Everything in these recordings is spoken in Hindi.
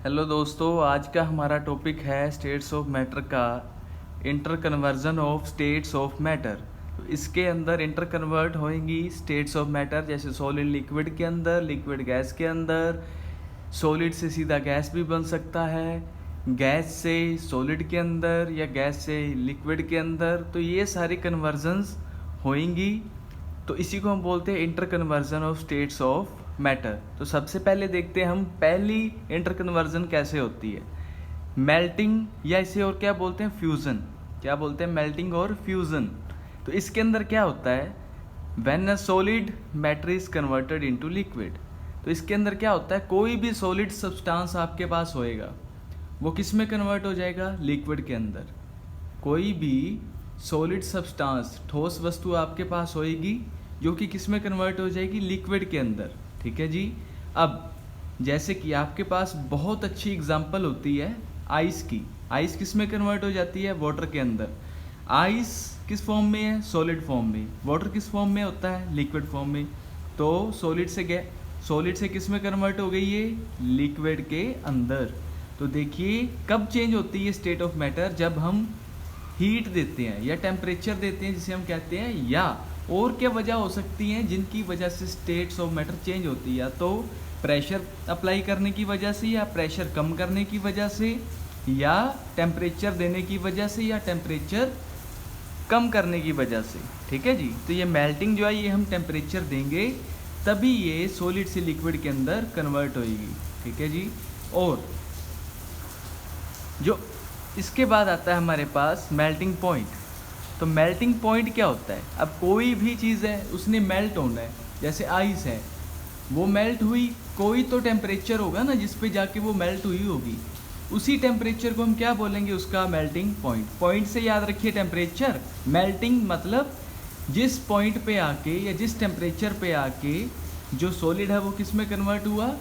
हेलो दोस्तों, आज का हमारा टॉपिक है स्टेट्स ऑफ मैटर का interconversion of states of matter. तो इसके अंदर इंटर कन्वर्ट होएंगी स्टेट्स ऑफ मैटर, जैसे सॉलिड लिक्विड के अंदर, लिक्विड गैस के अंदर, सॉलिड से सीधा गैस भी बन सकता है, गैस से सॉलिड के अंदर या गैस से लिक्विड के अंदर। तो ये सारी कन्वर्जन्स होएंगी। तो इसी को हम बोलते हैं inter conversion of states of matter. तो सबसे पहले देखते हैं हम पहली इंटर कन्वर्जन कैसे होती है, मेल्टिंग, या इसे और क्या बोलते हैं, फ्यूज़न। क्या बोलते हैं, मेल्टिंग और फ्यूज़न। तो इसके अंदर क्या होता है, when a solid matter is converted into liquid. तो इसके अंदर क्या होता है, कोई भी सॉलिड सब्सटेंस आपके पास होएगा वो किस में कन्वर्ट हो जाएगा, लिक्विड के अंदर। कोई भी सॉलिड सब्सटेंस, ठोस वस्तु आपके पास होएगी जो कि किस में कन्वर्ट हो जाएगी, लिक्विड के अंदर। ठीक है जी। अब जैसे कि आपके पास बहुत अच्छी एग्जांपल होती है आइस की। आइस किस में कन्वर्ट हो जाती है, वाटर के अंदर। आइस किस फॉर्म में है, सॉलिड फॉर्म में। वाटर किस फॉर्म में होता है, लिक्विड फॉर्म में। तो सॉलिड से किस में कन्वर्ट हो गई ये, लिक्विड के अंदर। तो देखिए कब चेंज होती है स्टेट ऑफ मैटर, जब हम हीट देते हैं या टेम्परेचर देते हैं, जिसे हम कहते हैं। या और क्या वजह हो सकती हैं जिनकी वजह से स्टेट्स ऑफ मैटर चेंज होती है, या तो प्रेशर अप्लाई करने की वजह से, या प्रेशर कम करने की वजह से, या टेम्परेचर देने की वजह से, या टेम्परेचर कम करने की वजह से। ठीक है जी। तो ये मेल्टिंग जो है ये हम टेम्परेचर देंगे तभी ये सॉलिड से लिक्विड के अंदर कन्वर्ट होएगी। ठीक है जी। और जो इसके बाद आता है हमारे पास मेल्टिंग पॉइंट। तो मेल्टिंग पॉइंट क्या होता है, अब कोई भी चीज़ है उसने मेल्ट होना है। जैसे आइस है, वो मेल्ट हुई, कोई तो टेम्परेचर होगा ना जिस पे जाके वो मेल्ट हुई होगी। उसी टेम्परेचर को हम क्या बोलेंगे, उसका मेल्टिंग पॉइंट। पॉइंट से याद रखिए टेम्परेचर, मेल्टिंग मतलब जिस पॉइंट पे आके या जिस टेम्परेचर पे आके जो सॉलिड है वो किस में कन्वर्ट हुआ,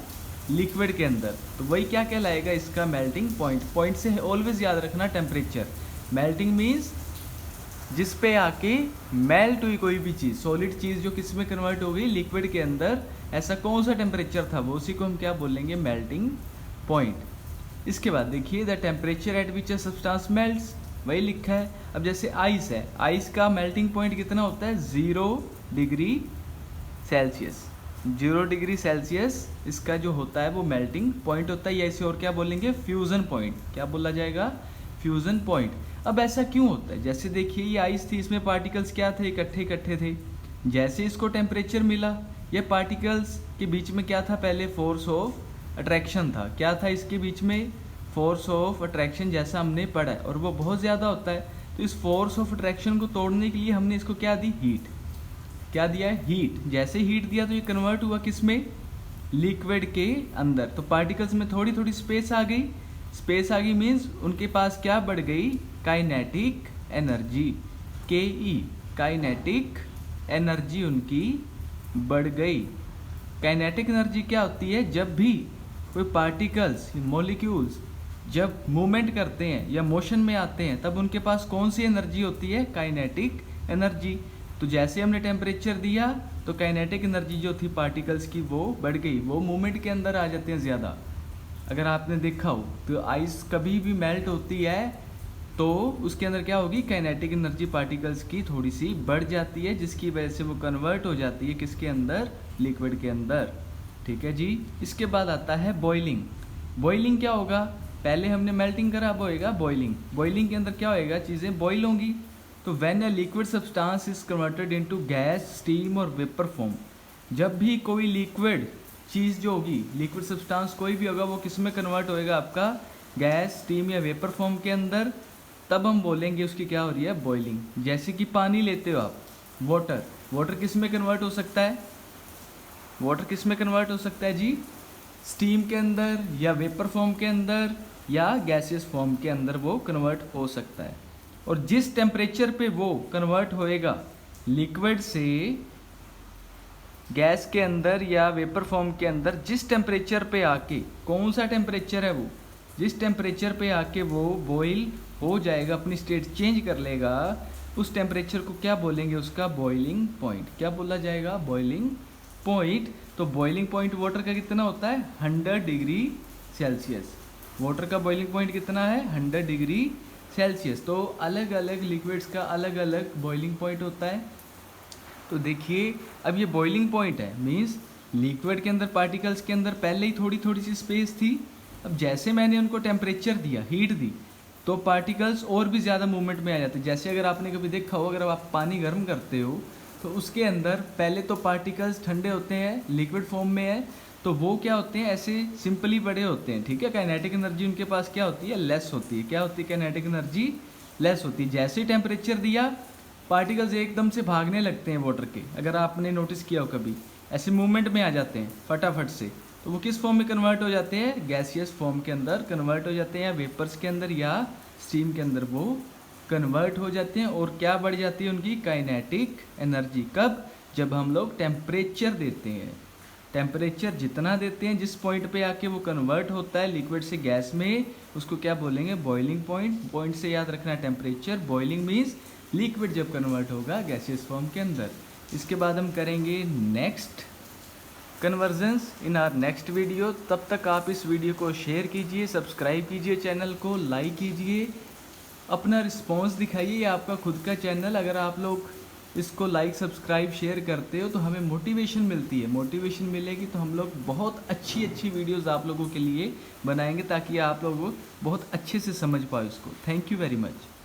लिक्विड के अंदर। तो वही क्या कहलाएगा, इसका मेल्टिंग पॉइंट। पॉइंट से ऑलवेज याद रखना टेम्परेचर। मेल्टिंग मीन्स जिस पे आके मेल्ट हुई कोई भी चीज़, सॉलिड चीज़ जो किस में कन्वर्ट हो गई, लिक्विड के अंदर। ऐसा कौन सा टेम्परेचर था वो, उसी को हम क्या बोलेंगे, मेल्टिंग पॉइंट। इसके बाद देखिए the temperature at which a substance melts, वही लिखा है। अब जैसे आइस है, आइस का मेल्टिंग पॉइंट कितना होता है, 0 डिग्री सेल्सियस। 0 डिग्री सेल्सियस इसका जो होता है वो मेल्टिंग पॉइंट होता है, या इसे और क्या बोलेंगे, फ्यूज़न पॉइंट। क्या बोला जाएगा, फ्यूज़न पॉइंट। अब ऐसा क्यों होता है, जैसे देखिए ये आइस थी, इसमें पार्टिकल्स क्या थे, इकट्ठे इकट्ठे थे। जैसे इसको टेम्परेचर मिला, ये पार्टिकल्स के बीच में क्या था, पहले फोर्स ऑफ अट्रैक्शन था। क्या था इसके बीच में, फोर्स ऑफ अट्रैक्शन, जैसा हमने पढ़ा है, और वो बहुत ज़्यादा होता है। तो इस फोर्स ऑफ अट्रैक्शन को तोड़ने के लिए हमने इसको क्या दी, हीट। क्या दिया है, हीट। जैसे हीट दिया तो ये कन्वर्ट हुआ किस में, लिक्विड के अंदर। तो पार्टिकल्स में थोड़ी थोड़ी स्पेस आ गई। स्पेस आ गई मीन्स उनके पास क्या बढ़ गई, काइनेटिक एनर्जी, के ई, काइनेटिक एनर्जी उनकी बढ़ गई। काइनेटिक एनर्जी क्या होती है, जब भी कोई पार्टिकल्स, मॉलिक्यूल्स जब मूवमेंट करते हैं या मोशन में आते हैं, तब उनके पास कौन सी एनर्जी होती है, काइनेटिक एनर्जी। तो जैसे हमने टेम्परेचर दिया तो काइनेटिक एनर्जी जो थी पार्टिकल्स की वो बढ़ गई, वो मूवमेंट के अंदर आ जाते हैं ज़्यादा। अगर आपने देखा हो तो आइस कभी भी मेल्ट होती है तो उसके अंदर क्या होगी, काइनेटिक एनर्जी पार्टिकल्स की थोड़ी सी बढ़ जाती है, जिसकी वजह से वो कन्वर्ट हो जाती है किसके अंदर, लिक्विड के अंदर। ठीक है जी। इसके बाद आता है बॉइलिंग। बॉइलिंग क्या होगा, पहले हमने मेल्टिंग करा, अब होएगा बॉइलिंग। बॉइलिंग के अंदर क्या होएगा, चीज़ें बॉइल होंगी। तो when a liquid substance is converted into gas, steam और वेपर फॉर्म, जब भी कोई लिक्विड चीज़ जो होगी, लिक्विड सब्सटेंस कोई भी होगा, वो किस में कन्वर्ट होएगा, आपका गैस, स्टीम या वेपर फॉर्म के अंदर, तब हम बोलेंगे उसकी क्या हो रही है, बॉइलिंग। जैसे कि पानी लेते हो आप, वाटर, वाटर किस में कन्वर्ट हो सकता है, वाटर किस में कन्वर्ट हो सकता है जी, स्टीम के अंदर या वेपर फॉर्म के अंदर या गैसियस फॉर्म के अंदर वो कन्वर्ट हो सकता है। और जिस टेम्परेचर पे वो कन्वर्ट होएगा लिक्विड से गैस के अंदर या वेपर फॉर्म के अंदर, जिस टेम्परेचर पे आके, कौन सा टेम्परेचर है वो, जिस टेम्परेचर पे आके वो बॉईल हो जाएगा, अपनी स्टेट चेंज कर लेगा, उस टेम्परेचर को क्या बोलेंगे, उसका बॉइलिंग पॉइंट। क्या बोला जाएगा, बॉइलिंग पॉइंट। तो बॉइलिंग पॉइंट वाटर का कितना होता है, 100 डिग्री सेल्सियस। वाटर का बॉइलिंग पॉइंट कितना है 100 डिग्री सेल्सियस। तो अलग अलग लिक्विड्स का अलग अलग बॉइलिंग पॉइंट होता है। तो देखिए अब ये बॉइलिंग पॉइंट है, मीन्स लिक्विड के अंदर पार्टिकल्स के अंदर पहले ही थोड़ी थोड़ी सी स्पेस थी। अब जैसे मैंने उनको टेम्परेचर दिया, हीट दी, तो पार्टिकल्स और भी ज़्यादा मूवमेंट में आ जाते हैं। जैसे अगर आपने कभी देखा हो, अगर आप पानी गर्म करते हो तो उसके अंदर पहले तो पार्टिकल्स ठंडे होते हैं, लिक्विड फॉर्म में है, तो वो क्या होते हैं ऐसे सिंपली बड़े होते हैं, ठीक है। काइनेटिक एनर्जी उनके पास क्या होती है, लेस होती है। क्या होती है, काइनेटिक एनर्जी लेस होती है। जैसे ही टेम्परेचर दिया पार्टिकल्स एकदम से भागने लगते हैं वाटर के, अगर आपने नोटिस किया हो कभी, ऐसे मूवमेंट में आ जाते हैं फटाफट से। तो वो किस फॉर्म में कन्वर्ट हो जाते हैं, गैसियस फॉर्म के अंदर कन्वर्ट हो जाते हैं, या वेपर्स के अंदर या स्टीम के अंदर वो कन्वर्ट हो जाते हैं। और क्या बढ़ जाती है उनकी काइनेटिक एनर्जी, कब, जब हम लोग टेम्परेचर देते हैं। टेम्परेचर जितना देते हैं, जिस पॉइंट पे आके वो कन्वर्ट होता है लिक्विड से गैस में, उसको क्या बोलेंगे, बॉइलिंग पॉइंट। पॉइंट से याद रखना है टेम्परेचर। बॉइलिंग मीन्स लिक्विड जब कन्वर्ट होगा गैसियस फॉर्म के अंदर। इसके बाद हम करेंगे next conversions in our next video. तब तक आप इस वीडियो को शेयर कीजिए, सब्सक्राइब कीजिए, चैनल को लाइक कीजिए, अपना रिस्पॉन्स दिखाइए। ये आपका खुद का चैनल, अगर आप लोग इसको लाइक सब्सक्राइब शेयर करते हो तो हमें मोटिवेशन मिलती है। मोटिवेशन मिलेगी तो हम लोग बहुत अच्छी अच्छी वीडियोस आप लोगों के लिए बनाएंगे, ताकि आप लोग बहुत अच्छे से समझ पाओ इसको। Thank you very much.